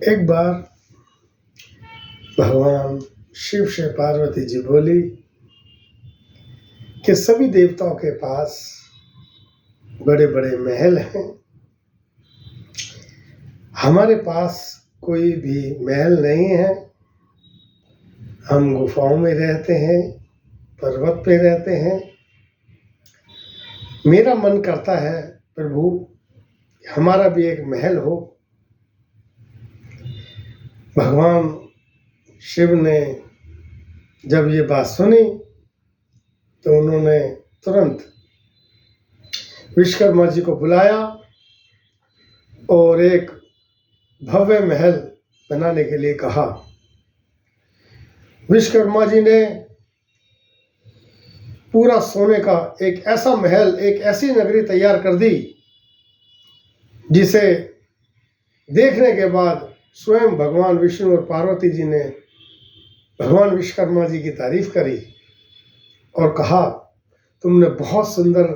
एक बार भगवान शिव से पार्वती जी बोली कि सभी देवताओं के पास बड़े बड़े महल हैं, हमारे पास कोई भी महल नहीं है। हम गुफाओं में रहते हैं, पर्वत पे रहते हैं। मेरा मन करता है प्रभु हमारा भी एक महल हो। भगवान शिव ने जब ये बात सुनी तो उन्होंने तुरंत विश्वकर्मा जी को बुलाया और एक भव्य महल बनाने के लिए कहा। विश्वकर्मा जी ने पूरा सोने का एक ऐसा महल, एक ऐसी नगरी तैयार कर दी जिसे देखने के बाद स्वयं भगवान विष्णु और पार्वती जी ने भगवान विश्वकर्मा जी की तारीफ करी और कहा, तुमने बहुत सुंदर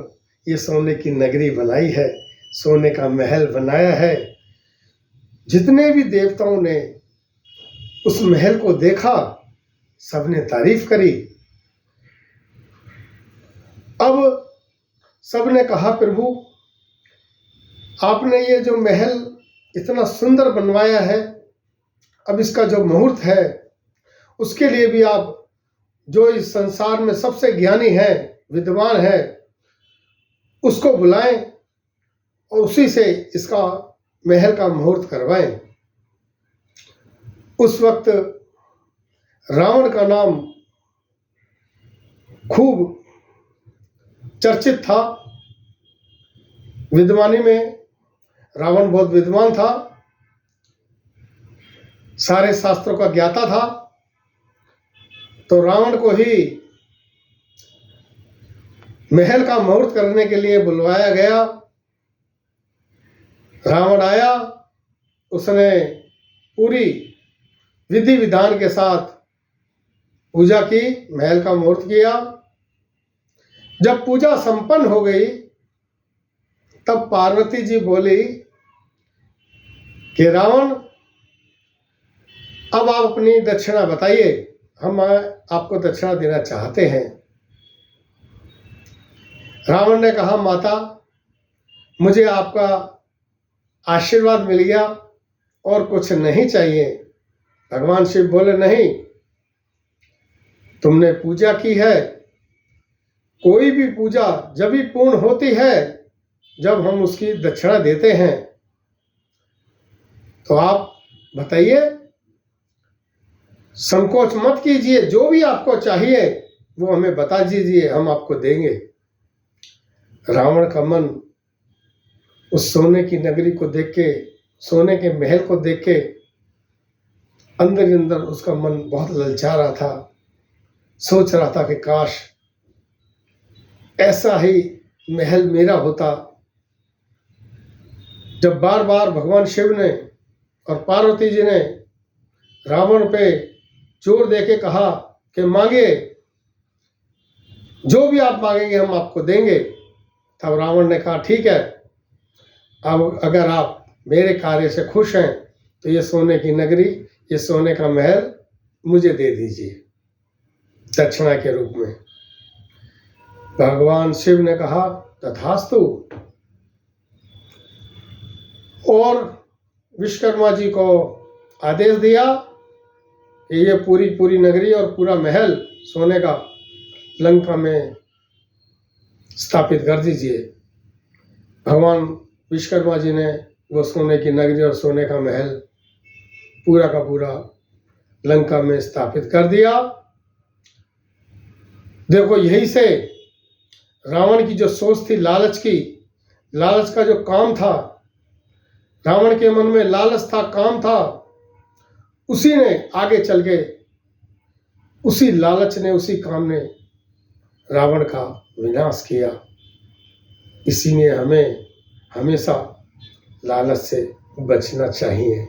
ये सोने की नगरी बनाई है, सोने का महल बनाया है। जितने भी देवताओं ने उस महल को देखा सबने तारीफ करी। अब सबने कहा, प्रभु आपने ये जो महल इतना सुंदर बनवाया है, अब इसका जो मुहूर्त है उसके लिए भी आप जो इस संसार में सबसे ज्ञानी है, विद्वान है, उसको बुलाएं और उसी से इसका महल का मुहूर्त करवाएं। उस वक्त रावण का नाम खूब चर्चित था। विद्वानी में रावण बहुत विद्वान था, सारे शास्त्रों का ज्ञाता था। तो रावण को ही महल का मुहूर्त करने के लिए बुलवाया गया। रावण आया, उसने पूरी विधि विधान के साथ पूजा की, महल का मुहूर्त किया। जब पूजा संपन्न हो गई तब पार्वती जी बोली कि रावण अब आप अपनी दक्षिणा बताइए, हम आपको दक्षिणा देना चाहते हैं। रावण ने कहा, माता मुझे आपका आशीर्वाद मिल गया और कुछ नहीं चाहिए। भगवान शिव बोले, नहीं, तुमने पूजा की है। कोई भी पूजा जब भी पूर्ण होती है जब हम उसकी दक्षिणा देते हैं। तो आप बताइए, संकोच मत कीजिए, जो भी आपको चाहिए वो हमें बता दीजिए, हम आपको देंगे। रावण का मन उस सोने की नगरी को देख के, सोने के महल को देख के अंदर ही अंदर उसका मन बहुत ललचा रहा था। सोच रहा था कि काश ऐसा ही महल मेरा होता। जब बार बार भगवान शिव ने और पार्वती जी ने रावण पे जोर देके कहा कि मांगे, जो भी आप मांगेंगे हम आपको देंगे, तब रावण ने कहा, ठीक है, अब अगर आप मेरे कार्य से खुश हैं तो ये सोने की नगरी, ये सोने का महल मुझे दे दीजिए दक्षिणा के रूप में। भगवान शिव ने कहा, तथास्तु। और विश्वकर्मा जी को आदेश दिया कि ये पूरी नगरी और पूरा महल सोने का लंका में स्थापित कर दीजिए। भगवान विश्वकर्मा जी ने वो सोने की नगरी और सोने का महल पूरा का पूरा लंका में स्थापित कर दिया। देखो, यही से रावण की जो सोच थी, लालच की, लालच का जो काम था, रावण के मन में लालच था, काम था, उसी ने आगे चल के, उसी लालच ने, उसी काम ने रावण का विनाश किया। इसीलिए हमें हमेशा लालच से बचना चाहिए।